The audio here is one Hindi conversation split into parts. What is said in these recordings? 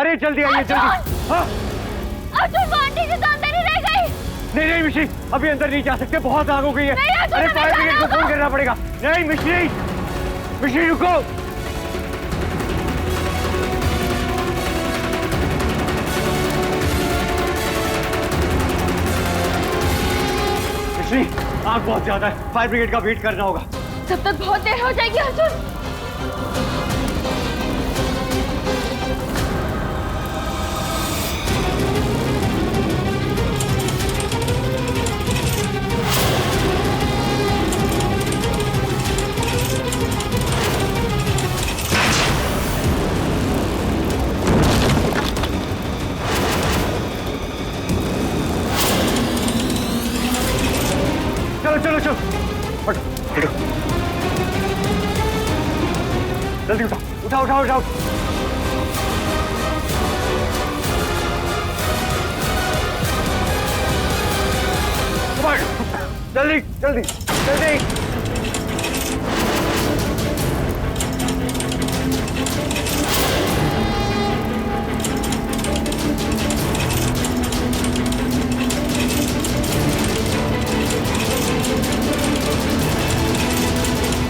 अरे जल्दी आइए जल्दी। हाँ अर्जुन वो आंटी जी तो अंदर ही रह गई। नहीं नहीं मिश्री, अभी अंदर नहीं जा सकते, बहुत आग हो गई है। अरे फायर ब्रिगेड को फोन करना पड़ेगा। नहीं मिश्री, मिश्री रुको। मिश्री आग बहुत ज्यादा है, फायर ब्रिगेड का वेट करना होगा। तब तक बहुत देर हो जाएगी अर्जुन। चलो चलो चलो, हटो हटो, जल्दी उठाओ उठाओ उठाओ उठाओ। जल्दी जल्दी जल्दी।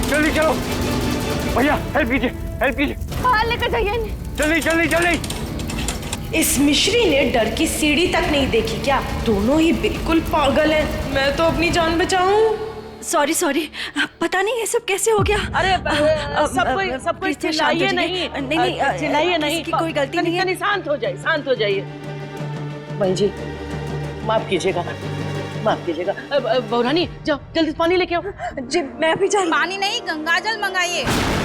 जल्दी चलो भैया, हेल्प कीजिए हेल्प कीजिए। बाहर लेकर जाइए। जल्दी जल्दी जल्दी। इस मिश्री ने डर की सीढ़ी तक नहीं देखी क्या? दोनों ही बिल्कुल पागल हैं। मैं तो अपनी जान बचाऊं। सॉरी सॉरी, पता नहीं ये सब कैसे हो गया। अरे सब कोई चिल्लाइए नहीं, नहीं चिल्लाइए नहीं, किसी की कोई गलती नहीं है। शांत हो जाइए, शांत हो जाइए। बहन जी माफ कीजिएगा, माफ कीजिएगा। बहुरानी जाओ जल्दी पानी लेके आओ। जी मैं अभी जा रही। पानी नहीं गंगाजल मंगाइए।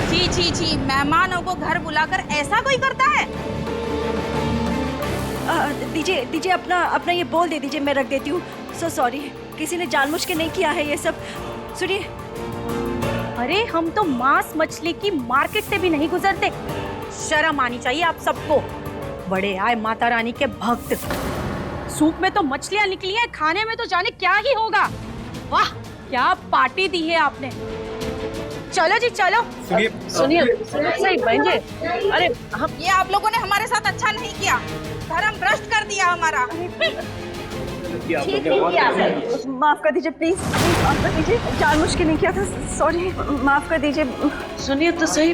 छी छी छी, मेहमानों को घर बुलाकर ऐसा कोई करता है? दीजिए दीजिए, अपना ये बोल दे दीजिए, मैं रख देती हूँ। सो सॉरी, किसी ने जानबूझ के नहीं किया है ये सब। सुनिए। अरे हम तो मांस मछली की मार्केट से भी नहीं गुजरते। शर्म आनी चाहिए आप सबको। बड़े आए माता रानी के भक्त। सूप में तो मछलियां निकली हैं, खाने में तो जाने क्या ही होगा। वाह क्या पार्टी दी है आपने। चलो जी चलो। सुनिए सुनिए सही बहन जी। अरे हम ये आप लोगों ने हमारे साथ अच्छा नहीं किया, धर्म भ्रष्ट कर दिया हमारा। माफ कर दीजिए प्लीज, माफ कर दीजिए, जानबूझ के नहीं किया था। सॉरी, माफ कर दीजिए। सुनिए तो सही।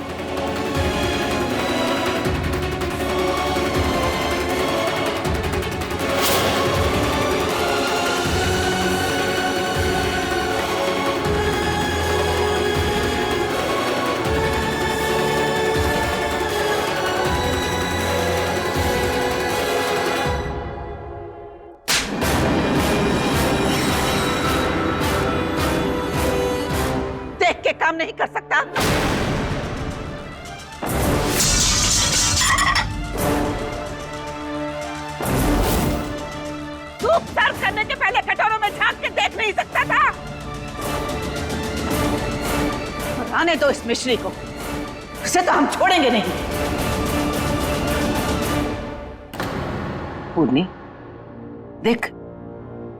देख के काम नहीं कर सकता। सूप सर्व करने के पहले कटोरों में झांक के देख नहीं सकता था? आने दो इस मिश्री को, उसे तो हम छोड़ेंगे नहीं। पूर्णी देख,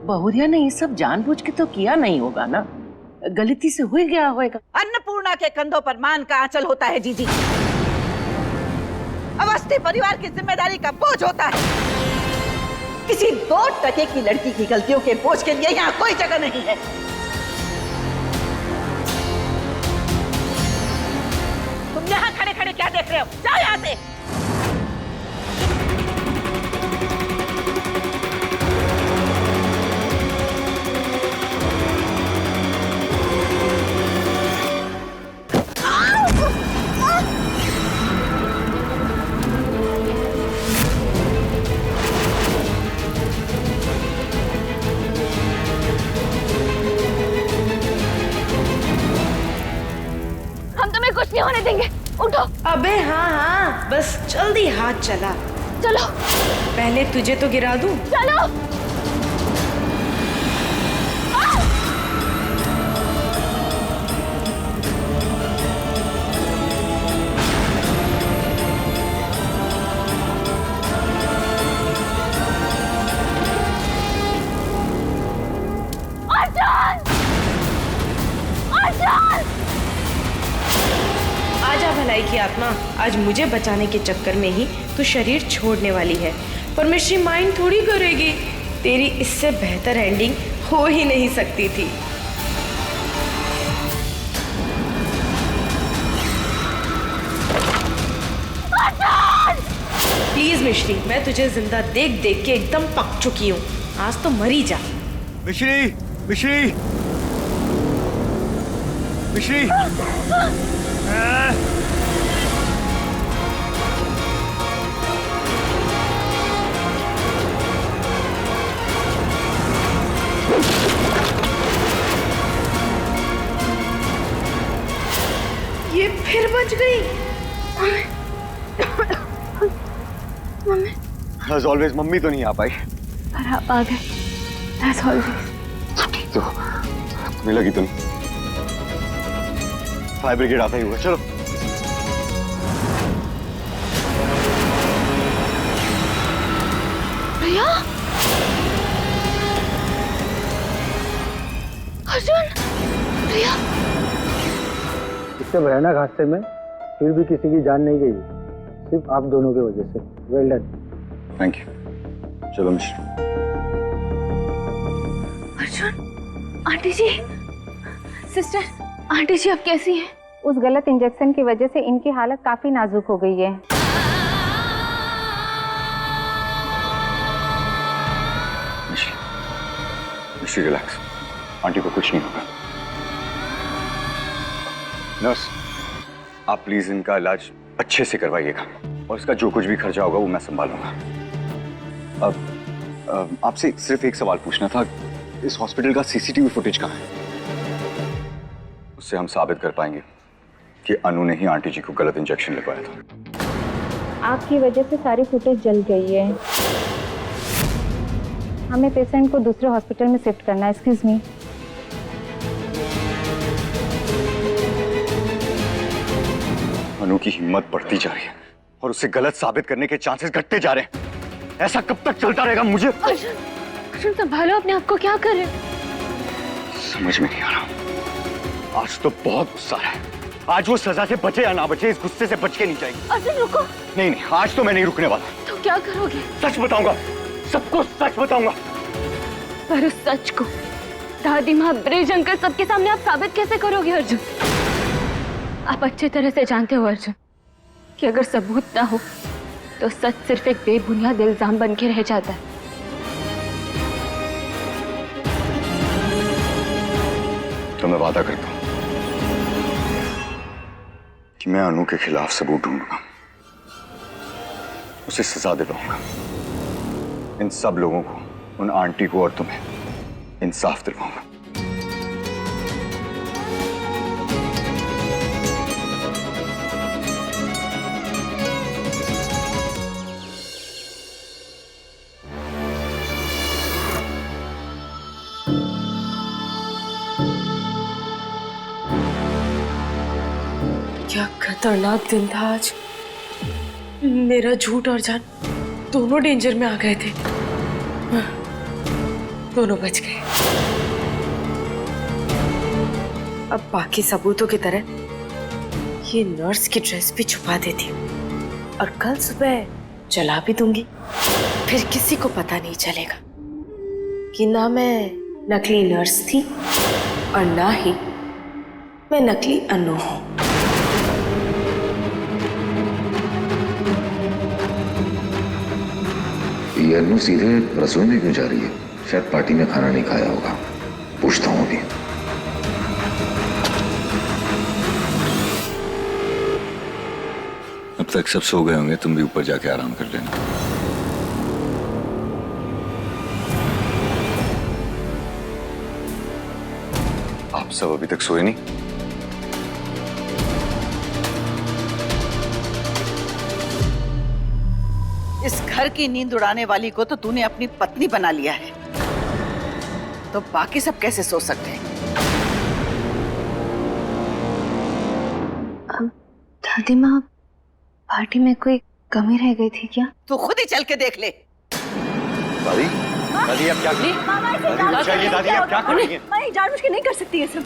बहुरिया ने ये सब जानबूझ के तो किया नहीं होगा ना, गलती से हो गया होगा। अन्नपूर्णा के कंधों पर मान का आंचल होता है जीजी। अवस्थी परिवार की जिम्मेदारी का बोझ होता है। किसी 2 टके की लड़की की गलतियों के बोझ के लिए यहाँ कोई जगह नहीं है। तुम यहाँ खड़े खड़े क्या देख रहे हो? जाओ यहाँ से। कुछ नहीं होने देंगे, उठो। अबे हाँ हाँ, बस जल्दी हाथ चला। चलो। पहले तुझे तो गिरा दूं। चलो। आजा भलाई की आत्मा आज मुझे बचाने के चक्कर में ही तू शरीर छोड़ने वाली है, पर मिश्री माइंड थोड़ी करेगी। तेरी इससे बेहतर एंडिंग हो ही नहीं सकती थी। प्लीज मिश्री, मैं तुझे जिंदा देख देख के एकदम पक चुकी हूँ। आज तो मरी जा। मिश्री, मिश्री, मिश्री। ये फिर बच गई। मम्मी, As always, मम्मी तो नहीं आ पाई। पर आप आ गए। As always. तो तुम्हें लगी तो नहीं। फायर ब्रिगेड आता ही होगा, चलो। भैया, अर्जुन, भैया। इतने भयानक हादसे में फिर भी किसी की जान नहीं गई, सिर्फ आप दोनों की वजह से। Well done. Thank you. चलो मिश्री। अर्जुन, आंटी जी, सिस्टर, आंटी जी आप कैसी हैं? उस गलत इंजेक्शन की वजह से इनकी हालत काफी नाजुक हो गई है। मिश्री, मिश्री रिलैक्स, आंटी को कुछ नहीं होगा। नर्स, आप प्लीज इनका इलाज अच्छे से करवाइएगा और इसका जो कुछ भी खर्चा होगा वो मैं संभालूंगा। अब आपसे सिर्फ एक सवाल पूछना था, इस हॉस्पिटल का सीसीटीवी फुटेज कहाँ है? उससे हम साबित कर पाएंगे कि अनु ने ही आंटी जी को गलत इंजेक्शन लगवाया था। आपकी वजह से सारी फुटेज जल गई है। हमें पेशेंट को दूसरे हॉस्पिटल में शिफ्ट करना है। Excuse me. अनु की हिम्मत बढ़ती जा रही है और उसे गलत साबित करने के चांसेस घटते जा रहे हैं। ऐसा कब तक चलता रहेगा? मुझे अर्जुन संभालो अपने आप को, क्या कर रहे हो? समझ में नहीं आ रहा। आज तो बहुत गुस्सा है। आज वो सजा से बचे या ना बचे, इस गुस्से से बच के नहीं जाएगी। अर्जुन रुको। नहीं नहीं, आज तो मैं नहीं रुकने वाला। तो क्या करोगे? सच बताऊंगा, सबको सच बताऊंगा। पर उस सच को दादी माँ, ब्रिज अंकल सबके सामने आप साबित कैसे करोगे अर्जुन? आप अच्छी तरह से जानते हो अर्जुन कि अगर सबूत ना हो तो सच सिर्फ एक बेबुनियाद इल्जाम बन के रह जाता है। तो मैं वादा करता हूं कि मैं अनु के खिलाफ सबूत ढूंढूंगा, उसे सजा दिलवाऊंगा। इन सब लोगों को, उन आंटी को और तुम्हें इंसाफ दिलवाऊंगा। क्या खतरनाक दिन था आज। मेरा झूठ और जान दोनों डेंजर में आ गए थे। दोनों बच गए। अब बाकी सबूतों की तरह ये नर्स की ड्रेस भी छुपा देती और कल सुबह जला भी दूंगी। फिर किसी को पता नहीं चलेगा कि ना मैं नकली नर्स थी और ना ही मैं नकली अनु हूं। ये अनु सीधे रसोई में क्यों जा रही है? शायद पार्टी में खाना नहीं खाया होगा। पूछता हूँ अभी। अब तक सब सो गए होंगे, तुम भी ऊपर जाके आराम कर लेना। आप सब अभी तक सोए नहीं? इस घर की नींद उड़ाने वाली को तो तूने अपनी पत्नी बना लिया है, तो बाकी सब कैसे सो सकते हैं? दादी माँ, पार्टी में कोई कमी रह गई थी क्या? तू खुद ही चल के देख ले। दादी, दादी आप क्या कर रही हैं? दादी उठ जाइए, दादी आप क्या कर रही हैं? मैं जानबूझ के नहीं कर सकती ये सब।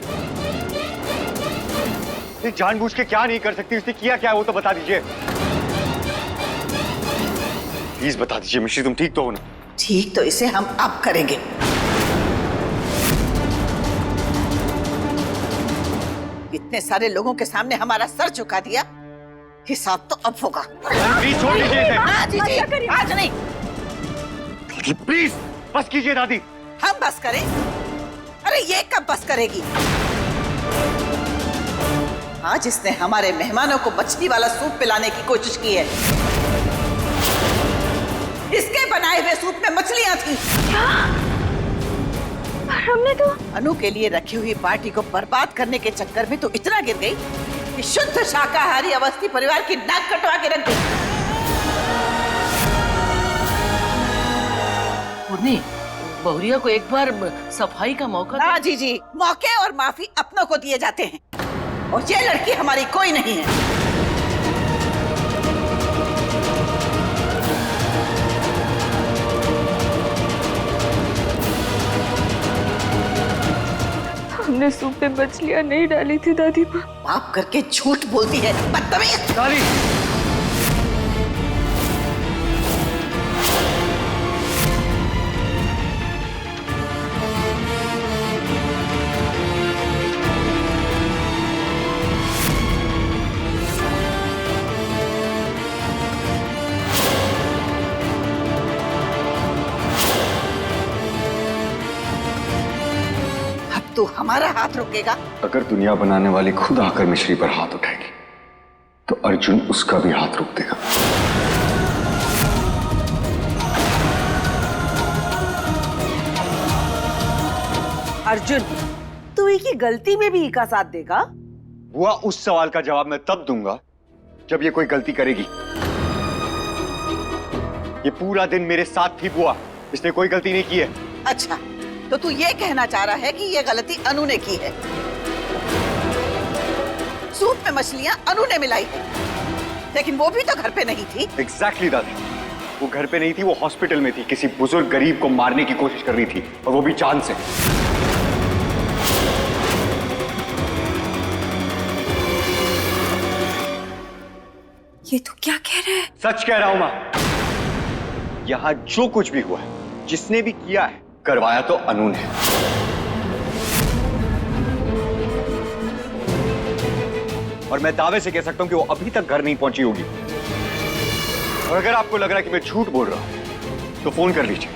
ये जानबूझ के क्या नहीं कर सकती, उसने किया क्या है वो तो बता दीजिए। प्लीज बता दीजिए मिश्री, तुम ठीक तो हो ना? ठीक तो इसे हम अब करेंगे। इतने सारे लोगों के सामने हमारा सर झुका दिया, हिसाब तो अब होगा। प्लीज छोड़ दीजिए इसे। हाँ जी, आज नहीं। प्लीज बस कीजिए दादी। हम बस करें? अरे ये कब बस करेगी? आज इसने हमारे मेहमानों को मछली वाला सूप पिलाने की कोशिश की है। इसके बनाए हुए सूप में मछलियां थी। हमने तो अनु के लिए रखी हुई पार्टी को बर्बाद करने के चक्कर में तो इतना गिर गई कि शुद्ध शाकाहारी अवस्थी परिवार की नाक कटवा के रख दी। मुन्नी, बहुरिया को एक बार सफाई का मौका। हाँ जी, मौके और माफी अपनों को दिए जाते हैं, और ये लड़की हमारी कोई नहीं है। हमने सूप में मछलियां नहीं डाली थी दादी माँ। पाप करके झूठ बोलती है, बदतमीज। दादी तू हमारा हाथ रोकेगा? अगर दुनिया बनाने वाली खुद आकर मिश्री पर हाथ उठाएगी तो अर्जुन उसका भी हाथ रोक देगा। अर्जुन, तू की गलती में भी का साथ देगा? बुआ, उस सवाल का जवाब मैं तब दूंगा जब ये कोई गलती करेगी। ये पूरा दिन मेरे साथ थी बुआ, इसने कोई गलती नहीं की है। अच्छा, तो तू ये कहना चाह रहा है कि ये गलती अनु ने की है? सूप में मछलियां अनु ने मिलाई है, लेकिन वो भी तो घर पे नहीं थी। एग्जैक्टली दादी, वो घर पे नहीं थी, वो हॉस्पिटल में थी, किसी बुजुर्ग गरीब को मारने की कोशिश कर रही थी, और वो भी चांद से। ये तो क्या कह रहे हैं? सच कह रहा हूं मां। यहां जो कुछ भी हुआ है, जिसने भी किया है, करवाया तो अनु ने। और मैं दावे से कह सकता हूं कि वो अभी तक घर नहीं पहुंची होगी। और अगर आपको लग रहा है कि मैं झूठ बोल रहा हूं तो फोन कर लीजिए,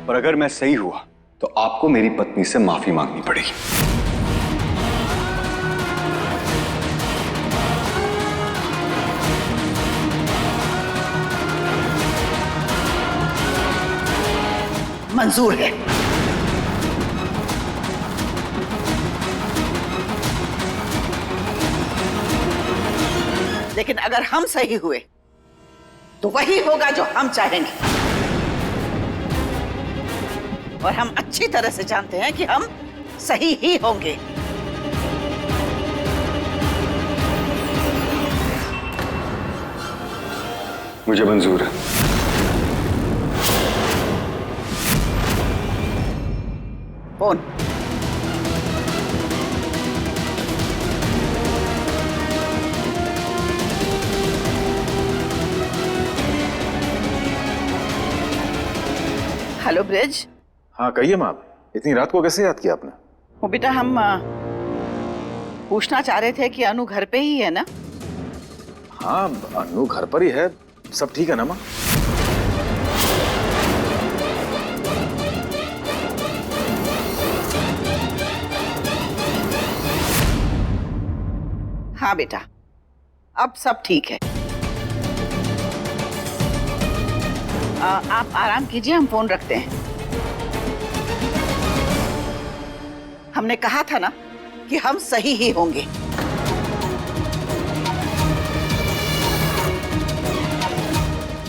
और अगर मैं सही हुआ तो आपको मेरी पत्नी से माफी मांगनी पड़ेगी। मंजूर है। लेकिन अगर हम सही हुए तो वही होगा जो हम चाहेंगे, और हम अच्छी तरह से जानते हैं कि हम सही ही होंगे। मुझे मंजूर है। फोन। Hello bridge. हाँ कहिए माँ, इतनी रात को कैसे याद किया आपने? वो बेटा, हम पूछना चाह रहे थे कि अनु घर पे ही है ना? हाँ, अनु घर पर ही है, सब ठीक है ना माँ? हाँ बेटा, अब सब ठीक है। आप आराम कीजिए, हम फोन रखते हैं। हमने कहा था ना कि हम सही ही होंगे।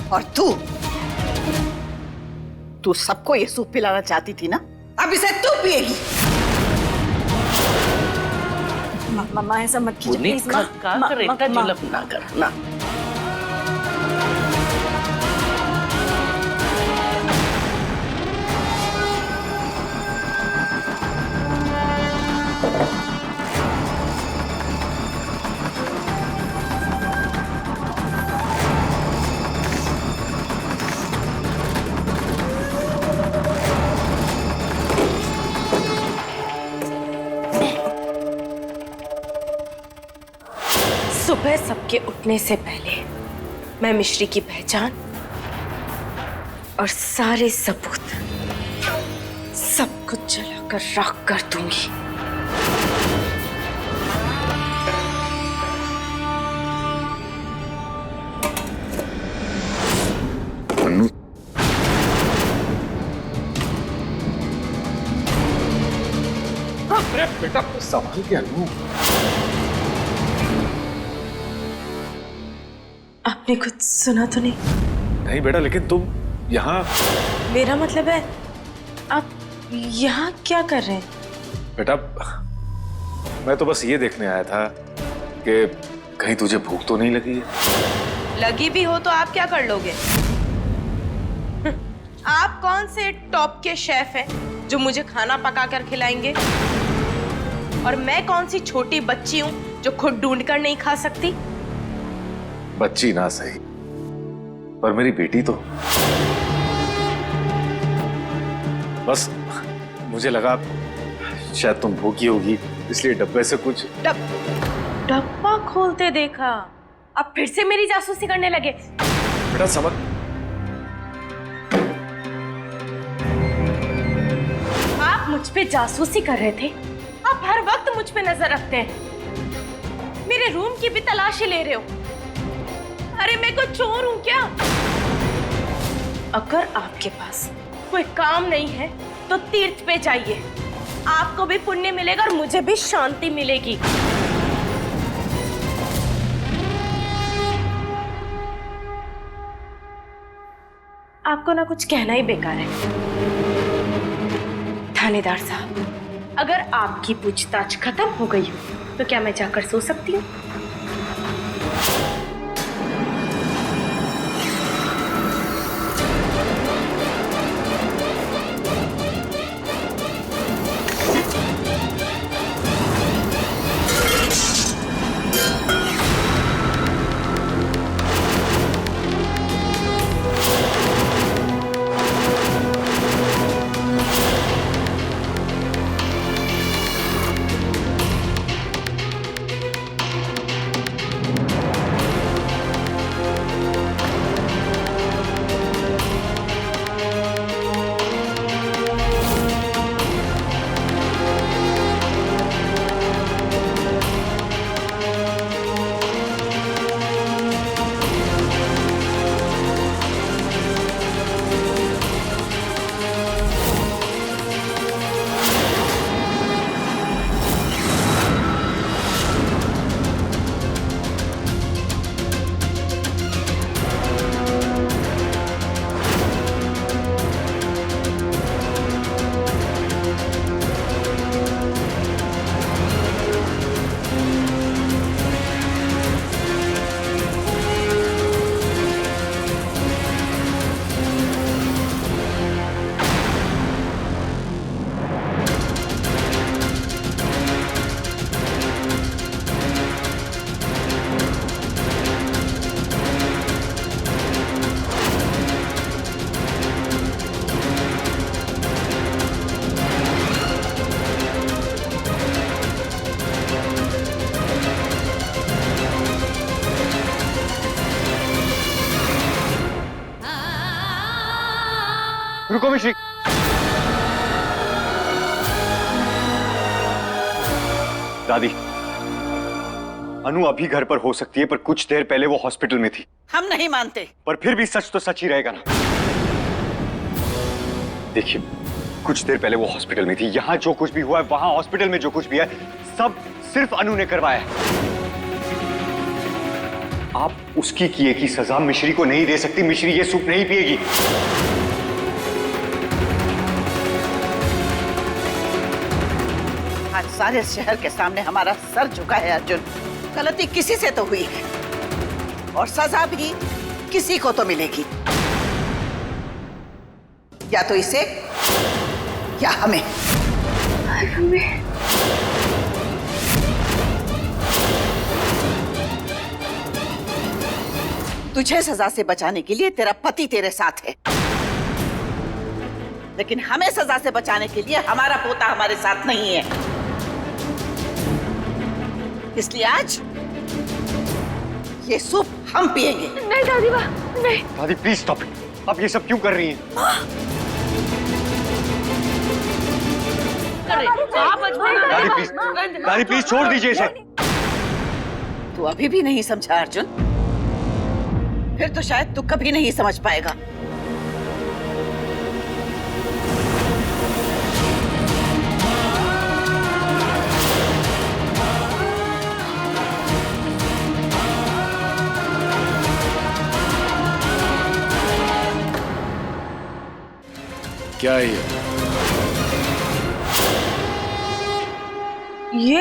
और तू सबको ये सूप पिलाना चाहती थी ना, अब इसे तू पिएगी। मम्मा ऐसा मत कीजिए प्लीज। जुलम ना कर ना। सुबह सबके उठने से पहले मैं मिश्री की पहचान और सारे सबूत सब कुछ जलाकर राख कर दूंगी। अन्नू, अरे बेटा संभाल के अन्नू। आपने कुछ सुना तो नहीं? नहीं बेटा, लेकिन तुम यहाँ। मेरा मतलब है आप यहाँ क्या कर रहे हैं? बेटा मैं तो बस ये देखने आया था कि कहीं तुझे भूख तो नहीं लगी है। लगी भी हो तो आप क्या कर लोगे? आप कौन से टॉप के शेफ हैं जो मुझे खाना पका कर खिलाएंगे? और मैं कौन सी छोटी बच्ची हूँ जो खुद ढूंढ कर नहीं खा सकती? बच्ची ना सही, पर मेरी बेटी तो। बस मुझे लगा शायद तुम भूखी होगी, इसलिए डब्बे से कुछ। डब्बा खोलते देखा, अब फिर से मेरी जासूसी करने लगे। बेटा समझ। आप मुझ पे जासूसी कर रहे थे? आप हर वक्त मुझ पे नजर रखते हैं। मेरे रूम की भी तलाशी ले रहे हो। अरे मैं कोई चोर हूं क्या? अगर आपके पास कोई काम नहीं है तो तीर्थ पे जाइए, आपको भी पुण्य मिलेगा और मुझे भी शांति मिलेगी। आपको ना कुछ कहना ही बेकार है। थानेदार साहब, अगर आपकी पूछताछ खत्म हो गई हो तो क्या मैं जाकर सो सकती हूँ? रुको मिश्री। दादी, अनु अभी घर पर हो सकती है, पर कुछ देर पहले वो हॉस्पिटल में थी। हम नहीं मानते। पर फिर भी सच तो सच ही रहेगा ना। देखिए, कुछ देर पहले वो हॉस्पिटल में थी। यहाँ जो कुछ भी हुआ है, वहां हॉस्पिटल में जो कुछ भी है, सब सिर्फ अनु ने करवाया है। आप उसकी किए की सजा मिश्री को नहीं दे सकती। मिश्री ये सूप नहीं पिएगी। आज सारे शहर के सामने हमारा सर झुका है अर्जुन। गलती किसी से तो हुई है और सजा भी किसी को तो मिलेगी, या तो इसे या हमें। तुझे सजा से बचाने के लिए तेरा पति तेरे साथ है, लेकिन हमें सजा से बचाने के लिए हमारा पोता हमारे साथ नहीं है। इसलिए आज ये सूप हम पिएंगे। नहीं दादी माँ, नहीं। दादी प्लीज स्टॉप इट। आप ये सब क्यों कर रही हैं? दादी प्लीज, दादी प्लीज छोड़ दीजिए इसे। तू अभी भी नहीं समझा अर्जुन? फिर तो शायद तू कभी नहीं समझ पाएगा। क्या है ये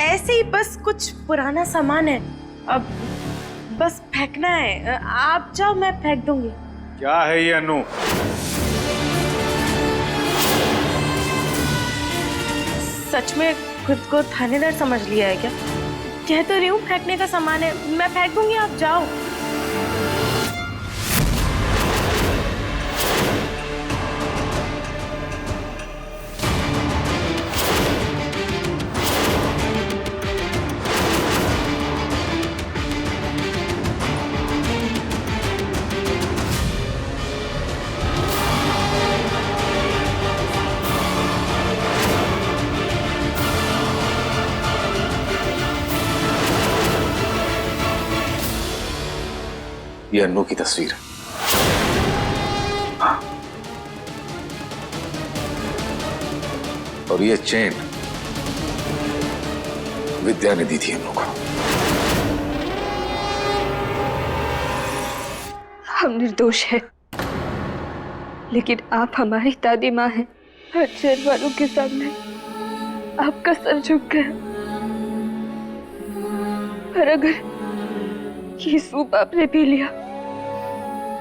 ऐसे ही बस कुछ पुराना सामान है, अब बस फेंकना है। आप जाओ, मैं फेंक दूंगी। क्या है ये अनु? सच में खुद को थानेदार समझ लिया है क्या? कह तो रही हूँ फेंकने का सामान है, मैं फेंक दूंगी, आप जाओ। ये अन्नू की तस्वीर है। हाँ। और ये चेन विद्या ने दी थी अन्नू को। हम निर्दोष हैं, लेकिन आप हमारी दादी माँ हैं। हर शहर वालों के सामने आपका सर झुक गया। पर अगर ये सूप आपने पी लिया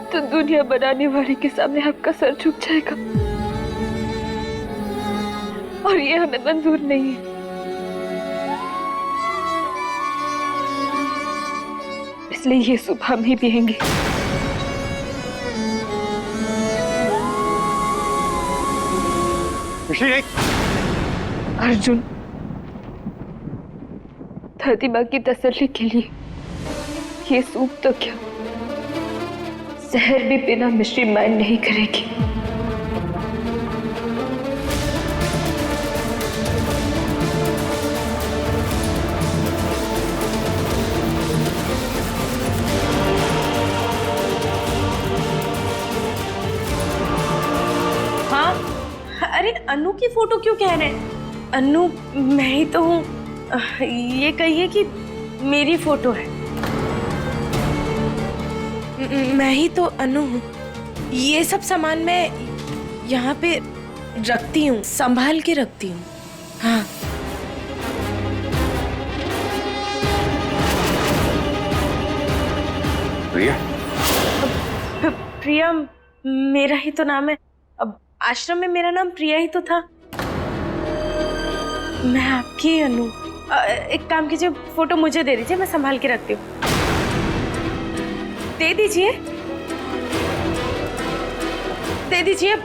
तो दुनिया बनाने वाले के सामने आपका सर झुक जाएगा, और ये हमें मंजूर नहीं है। इसलिए ये सूप हम ही पिएंगे। अर्जुन, दादी माँ की तसल्ली के लिए ये सूप तो क्या, जहर भी बिना मिश्री माइन नहीं करेगी। हाँ, अरे अनु की फोटो क्यों कह रहे हैं? अनु मैं ही तो हूँ। ये कहिए कि मेरी फोटो है। मैं ही तो अनु हूँ। ये सब सामान मैं यहाँ पे रखती हूँ, संभाल के रखती हूँ। हाँ। प्रिया? प्रिया मेरा ही तो नाम है। अब आश्रम में मेरा नाम प्रिया ही तो था। मैं आपकी अनु। एक काम कीजिए, फोटो मुझे दे दीजिए, मैं संभाल के रखती हूँ। दे दीजिए, दे दीजिए।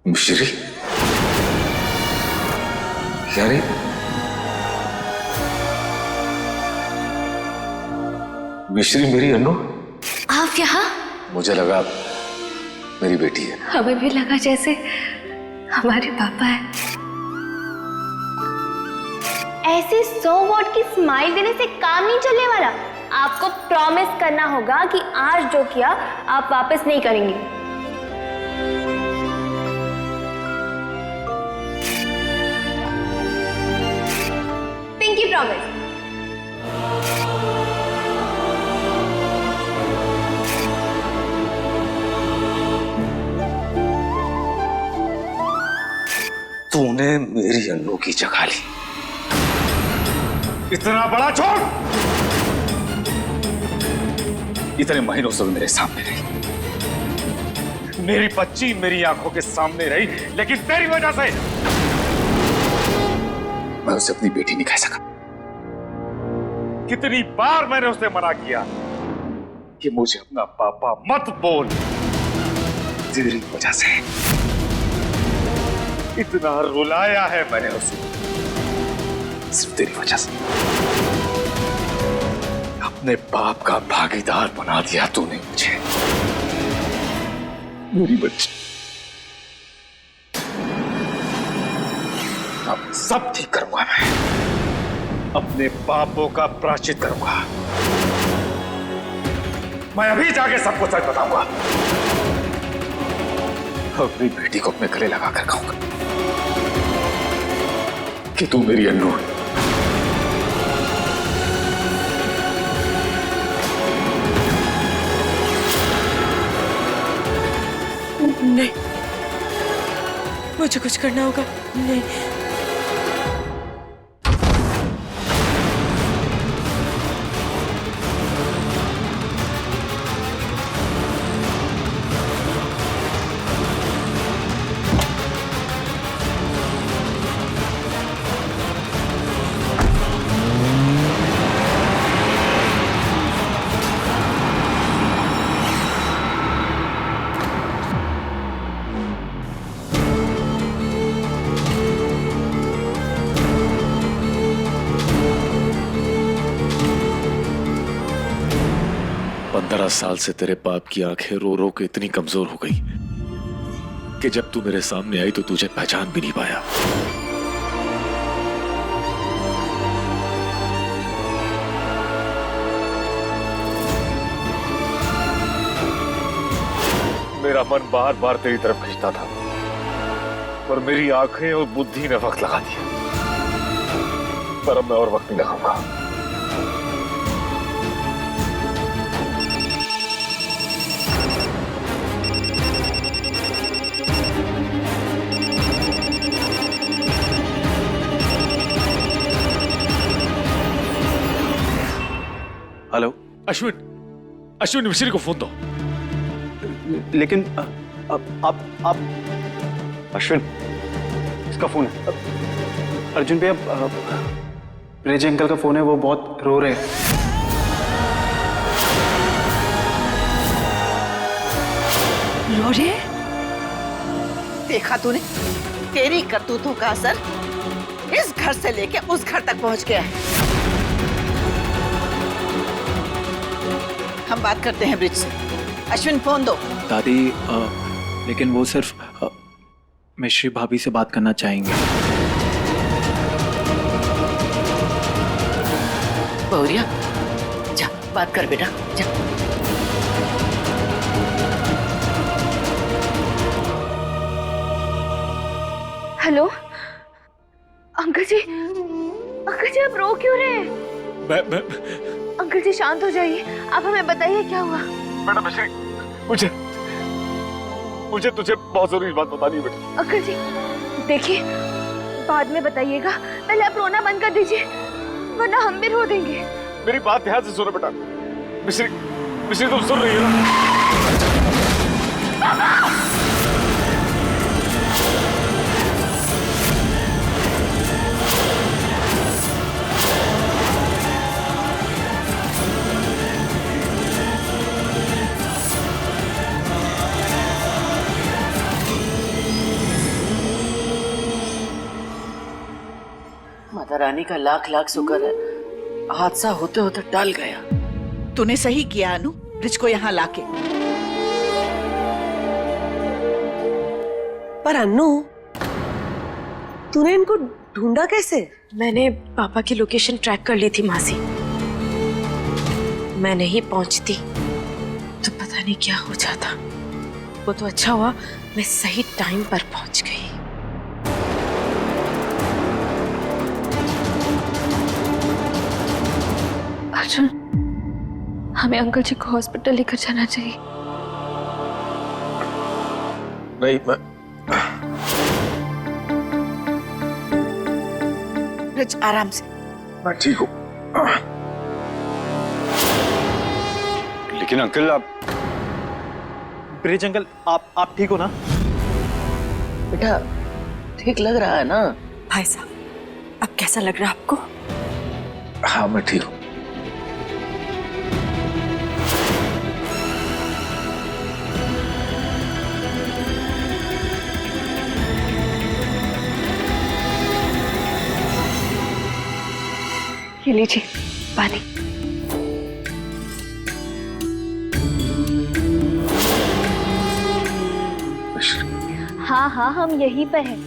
मिश्री? यानी मिश्री मेरी अनु? आप यहाँ? मुझे लगा मेरी बेटी है। हमें भी लगा जैसे हमारे पापा है। ऐसे 100 वॉट की स्माइल देने से काम नहीं चलने वाला। आपको प्रॉमिस करना होगा कि आज जो किया आप वापस नहीं करेंगे। Pinky promise. तूने मेरी अन्नू की जगह ली। इतना बड़ा झूठ! इतने महीनों से मेरे सामने रही, मेरी बच्ची मेरी आंखों के सामने रही, लेकिन तेरी वजह से मैं उसे अपनी बेटी नहीं कह सका। कितनी बार मैंने उसे मना किया कि मुझे अपना पापा मत बोल, तेरी वजह से इतना रुलाया है मैंने उसे, सिर्फ तेरी वजह से। अपने बाप का भागीदार बना दिया तूने मुझे, मेरी बच्ची। अब सब ठीक करूंगा मैं, अपने पापों का प्रायश्चित करूंगा। मैं अभी जाके सबको सच बताऊंगा, अपनी बेटी को अपने गले लगा कर कहूंगा कि तू मेरी अन्नू है। नहीं, मुझे कुछ करना होगा। नहीं, साल से तेरे बाप की आंखें रो रो के इतनी कमजोर हो गई कि जब तू मेरे सामने आई तो तुझे पहचान भी नहीं पाया। मेरा मन बार बार तेरी तरफ खींचता था, पर मेरी आंखें और बुद्धि ने वक्त लगा दिया। पर अब मैं और वक्त नहीं लगाऊंगा। हेलो अश्विन, अश्विन मिश्री को फोन दो। लेकिन आप अश्विन, इसका फोन है। अर्जुन भैया, ब्रिज अंकल का फोन है, वो बहुत रो रहे हैं। रो रहे? देखा तूने, तेरी करतूतों का असर इस घर से लेके उस घर तक पहुंच गया है। हम बात करते हैं ब्रिज से। अश्विन फोन दो। दादी, लेकिन वो सिर्फ मिश्री भाभी से बात करना चाहेंगे। बहुरिया, जा बात कर बेटा, जा। हेलो अंकल जी, अंकल जी आप रो क्यों रहे हैं? अंकल जी शांत हो जाइए, आप हमें बताइए क्या हुआ। मैडम मिश्री, मुझे तुझे बहुत जरूरी बात बतानी है बेटा। अंकल जी देखिए, बाद में बताइएगा, पहले आप रोना बंद कर दीजिए, वरना हम भी रो देंगे। मेरी बात ध्यान से सुनो बेटा। मिश्री तुम सुन रही हो ना? माता रानी का लाख लाख शुक्र है, हादसा होते होते टल गया। तूने सही किया अनु, ब्रिज को यहाँ लाके। पर अन्नू, तूने इनको ढूंढा कैसे? मैंने पापा की लोकेशन ट्रैक कर ली थी मासी। मैं नहीं पहुंचती तो पता नहीं क्या हो जाता। वो तो अच्छा हुआ मैं सही टाइम पर पहुंच गई। अर्जुन, हमें अंकल जी को हॉस्पिटल लेकर जाना चाहिए। नहीं, ब्रिज आराम से। मैं ठीक हूँ। लेकिन अंकल, आप ब्रिज अंकल, आप ठीक हो ना? बेटा ठीक लग रहा है ना? भाई साहब, अब कैसे कैसा लग रहा है आपको? हाँ मैं ठीक हूँ। ये लीजिए पानी। हाँ हाँ हम यहीं पर हैं।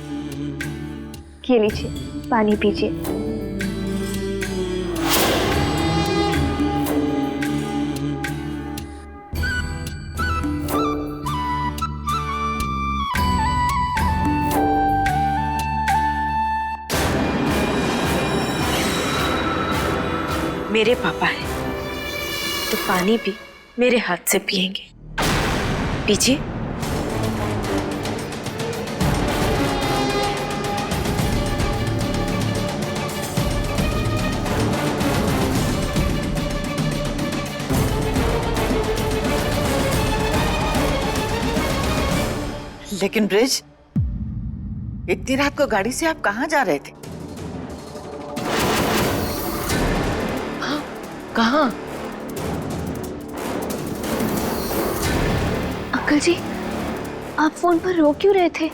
ये लीजिए पानी पीजिए। मेरे पापा हैं तो पानी भी मेरे हाथ से पिएंगे। पीजिए। लेकिन ब्रिज, इतनी रात को गाड़ी से आप कहाँ जा रहे थे? कहाँ? अंकल जी आप फोन पर रो क्यों रहे थे?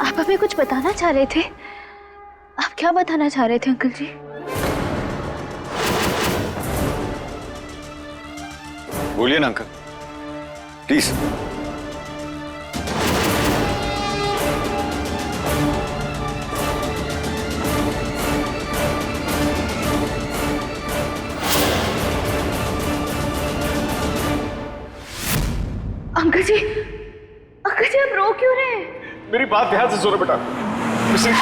आप हमें कुछ बताना चाह रहे थे? आप क्या बताना चाह रहे थे अंकल जी? बोलिए ना अंकल, प्लीज। अंकल जी आप रो क्यों रहे हैं? मेरी बात ध्यान से सुनो बेटा। मिश्री,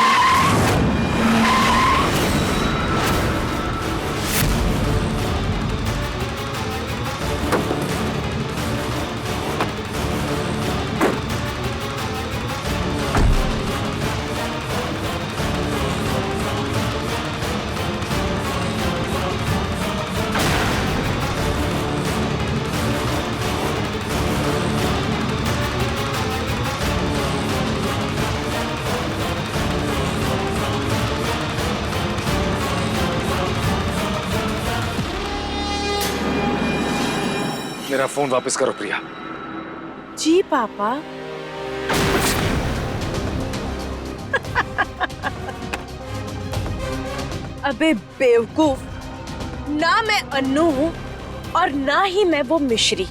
मेरा फोन वापस करो प्रिया। जी पापा। अबे बेवकूफ, ना मैं अन्नू हूं और ना ही मैं वो मिश्री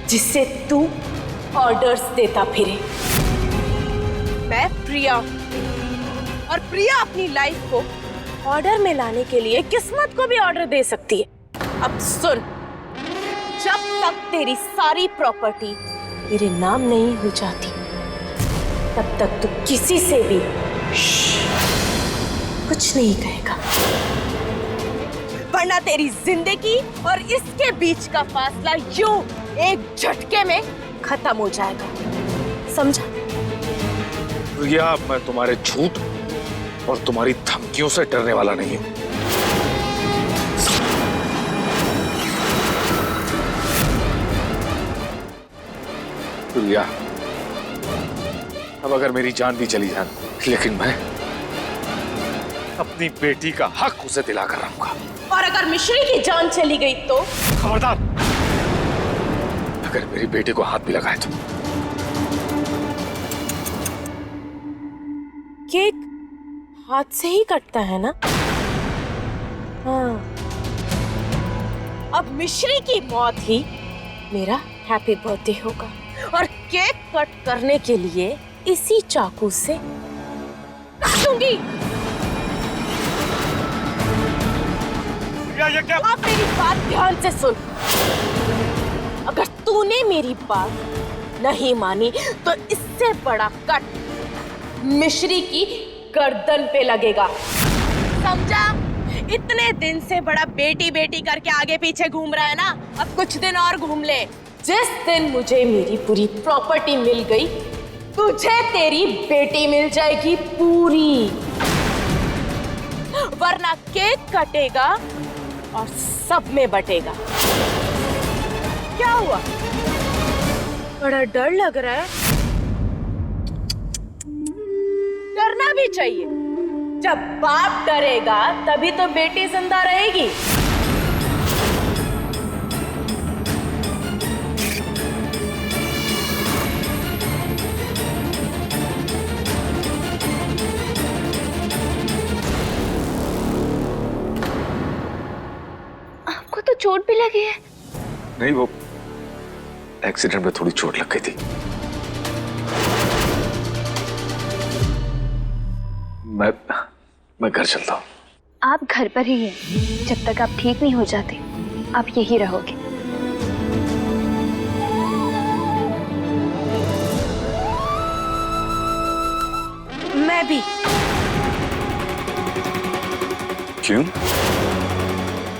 जिससे तू ऑर्डर्स देता फिरे। मैं प्रिया हूं और प्रिया अपनी लाइफ को ऑर्डर में लाने के लिए किस्मत को भी ऑर्डर दे सकती है। अब सुन, जब तक तेरी सारी प्रॉपर्टी मेरे नाम नहीं हो जाती तब तक तू किसी से भी कुछ नहीं कहेगा, वरना तेरी जिंदगी और इसके बीच का फासला यूं एक झटके में खत्म हो जाएगा, समझा? प्रिया, मैं तुम्हारे झूठ और तुम्हारी धमकियों से डरने वाला नहीं हूं। प्रिया, अब अगर मेरी जान भी चली जाए, लेकिन मैं अपनी बेटी का हक उसे दिलाकर रहूंगा। और अगर मिश्री की जान चली गई तो? खबरदार, अगर मेरी बेटी को हाथ भी लगाए तो। केक हाथ से ही कटता है ना? हाँ। अब मिश्री की मौत ही मेरा हैप्पी बर्थडे होगा और केक कट करने के लिए इसी चाकू से काटूंगी। ये क्या? आप मेरी बात ध्यान से सुन। अगर तूने मेरी बात नहीं मानी तो इससे बड़ा कट मिश्री की गर्दन पे लगेगा, समझा? इतने दिन से बड़ा बेटी बेटी करके आगे पीछे घूम रहा है ना, अब कुछ दिन और घूम ले। जिस दिन मुझे मेरी पूरी प्रॉपर्टी मिल गई, तुझे तेरी बेटी मिल जाएगी पूरी, वरना केक कटेगा और सब में बटेगा। क्या हुआ? बड़ा डर लग रहा है? भी चाहिए। जब बाप डरेगा तभी तो बेटी जिंदा रहेगी। आपको तो चोट भी लगी है। नहीं, वो एक्सीडेंट में थोड़ी चोट लग गई थी। मैं घर चलता हूँ। आप घर पर ही हैं। जब तक आप ठीक नहीं हो जाते आप यही रहोगे। मैं भी। क्यों?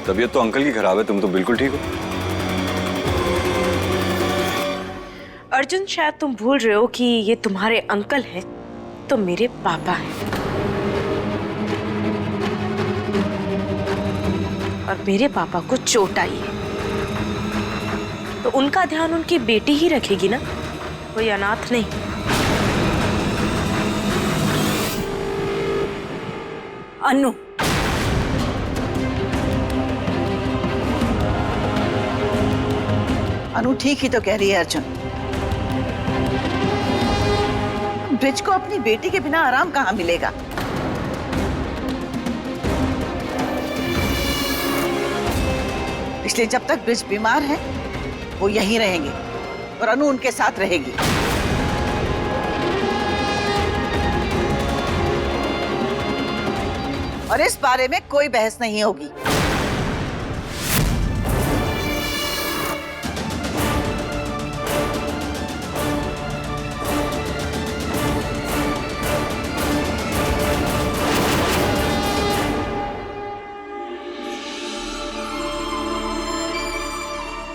तबीयत तो अंकल की खराब है, तुम तो बिल्कुल ठीक हो। अर्जुन, शायद तुम भूल रहे हो कि ये तुम्हारे अंकल हैं तो मेरे पापा हैं, और मेरे पापा को चोट आई है तो उनका ध्यान उनकी बेटी ही रखेगी ना, कोई अनाथ नहीं। अनु, अनु ठीक ही तो कह रही है अर्जुन। ब्रिज को अपनी बेटी के बिना आराम कहाँ मिलेगा। इसलिए जब तक ब्रिज बीमार है वो यहीं रहेंगे और अनु उनके साथ रहेगी। और इस बारे में कोई बहस नहीं होगी।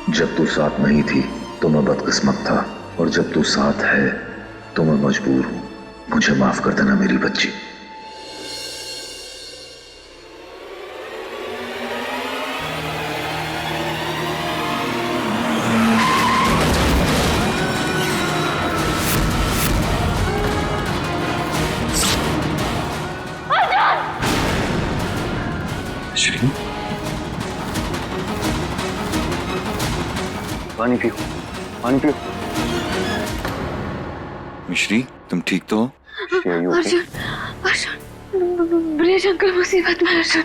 जब तू साथ नहीं थी तो मैं बदकिस्मत था, और जब तू साथ है तो मैं मजबूर हूं। मुझे माफ कर देना मेरी बच्ची। श्री, पानी पियो, पानी पियो। मिश्री, तुम ठीक तो हो? अर्जुन, अर्जुन, ब्रिज अंकल मुसीबत में। अर्जुन,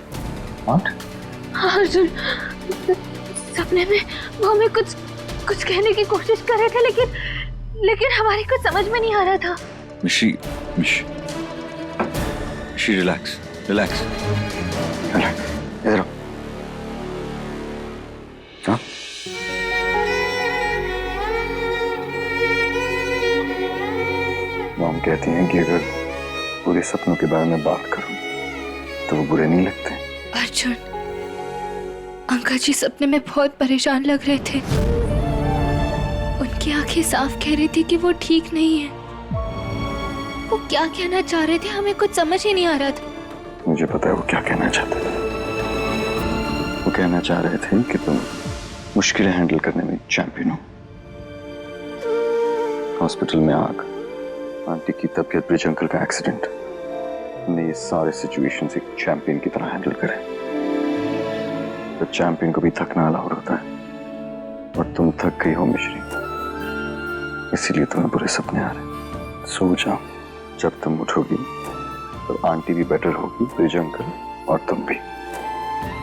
अर्जुन, सपने में वो हमें कुछ कहने की कोशिश कर रहे थे, लेकिन हमारी कुछ समझ में नहीं आ रहा था। मिश्री, रिलैक्स, रिलैक्स, इधर आओ। हाँ? मॉम कहती हैं कि अगर पूरे सपनों के बारे में बात करूं तो वो बुरे नहीं लगते। अर्जुन, अंकल जी सपने में बहुत परेशान लग रहे थे। उनकी आंखें साफ कह रही थी कि वो ठीक नहीं है। वो क्या कहना चाह रहे थे हमें कुछ समझ ही नहीं आ रहा था। मुझे पता है वो क्या कहना चाहते थे। वो कहना चाह रहे थे कि तुम मुश्किलें हैंडल करने में चैंपियन हो। हॉस्पिटल में आग, आंटी की तबीयत, ब्रिज अंकल का एक्सीडेंट, हमने ये सारे सिचुएशंस एक चैंपियन की तरह हैंडल करे। तो चैंपियन को भी थकना अलाउड होता है, और तुम थक गई हो मिश्री, इसीलिए तुम्हें बुरे सपने आ रहे। सो जाओ, जब तुम उठोगी तो आंटी भी बेटर होगी, ब्रिज अंकल और तुम भी।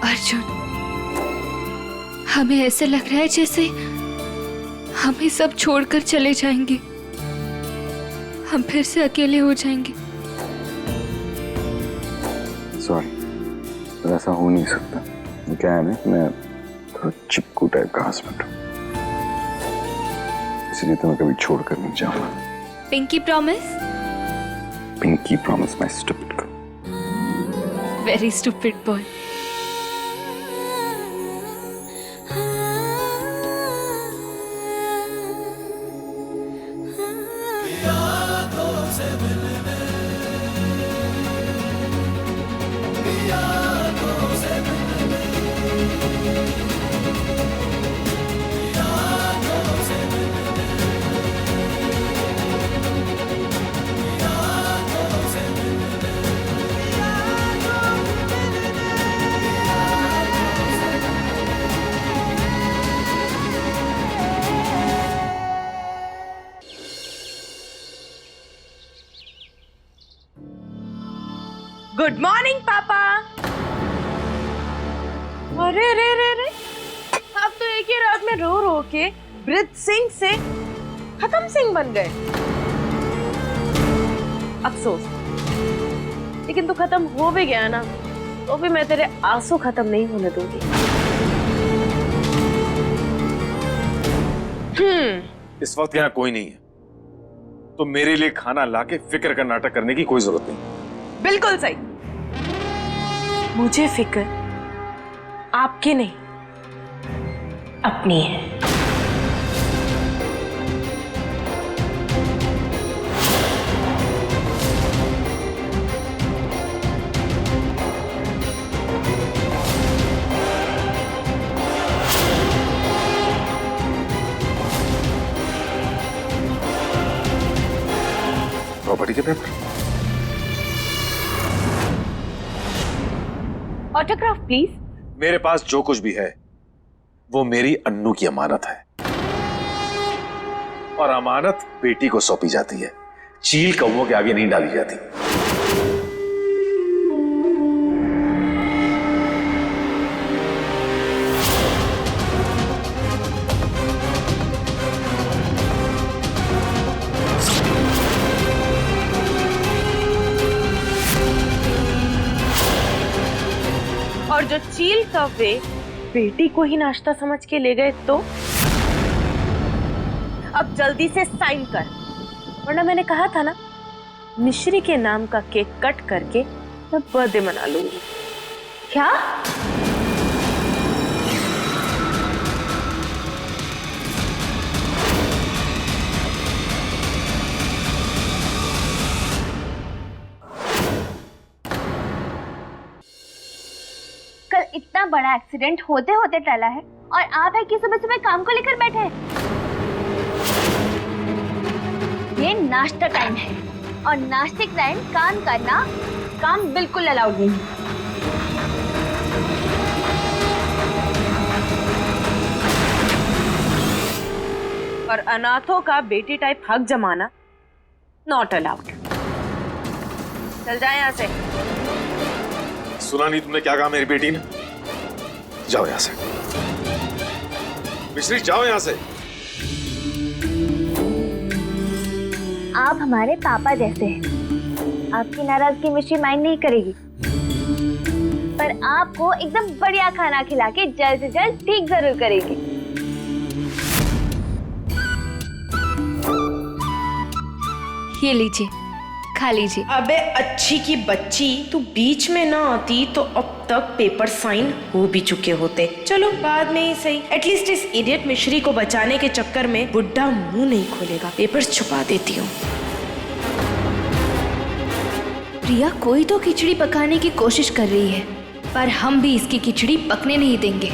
अर्जुन, हमें ऐसे लग रहा है जैसे हमें सब छोड़कर चले जाएंगे, हम फिर से अकेले हो जाएंगे। सॉरी, पर ऐसा हो नहीं सकता। क्या है ना, मैं थोड़ा चिपकू टाइप का हस्बैंड हूँ, इसलिए तो मैं कभी छोड़कर नहीं जाऊंगा। Pinky promise? Pinky promise, my stupid girl. Very stupid boy. Good morning पापा। अरे रे रे रे, आप तो एक ही रात में रो रो के वृद्ध सिंह से खत्म सिंह बन गए। अफसोस, लेकिन तू खत्म हो भी गया ना, तो भी मैं तेरे आंसू खत्म नहीं होने दूंगी। इस वक्त यहाँ कोई नहीं है, तो मेरे लिए खाना लाके फिक्र का नाटक करने की कोई जरूरत नहीं। बिल्कुल सही। मुझे फिक्र आपकी नहीं, अपनी है। प्रॉपर्टी के पेपर, ऑटोग्राफ प्लीज। मेरे पास जो कुछ भी है वो मेरी अन्नू की अमानत है, और अमानत बेटी को सौंपी जाती है, चील कौवों के आगे नहीं डाली जाती। और जो चील कौवे बेटी को ही नाश्ता समझ के ले गए, तो अब जल्दी से साइन कर, वरना मैंने कहा था ना, मिश्री के नाम का केक कट करके मैं बर्थडे मना लूंगी। क्या? कल इतना बड़ा एक्सीडेंट होते होते टला है और आप है कि सुबह सुबह काम को लेकर बैठे हैं। ये नाश्ता टाइम है और नाश्ते के टाइम काम करना, काम बिल्कुल अलाउड नहीं। और अनाथों का बेटी टाइप हक जमाना नॉट अलाउड। चल जाए यहाँ से। सुना नहीं तुमने क्या कहा मेरी बेटी ने? जाओ यहां से, मिश्री जाओ यहां से। आप हमारे पापा जैसे हैं, आपकी नाराजगी मिश्री माइंड नहीं करेगी, पर आपको एकदम बढ़िया खाना खिला के जल्द से जल्द ठीक जरूर करेगी। ये लीजिए, खा लीजिए। अबे अच्छी की बच्ची, तू बीच में ना आती तो अब तक पेपर साइन हो भी चुके होते। चलो बाद में ही सही, एटलीस्ट इस इडियट मिश्री को बचाने के चक्कर में बुड्ढा मुंह नहीं खोलेगा। पेपर्स छुपा देती हूँ। प्रिया कोई तो खिचड़ी पकाने की कोशिश कर रही है, पर हम भी इसकी खिचड़ी पकने नहीं देंगे।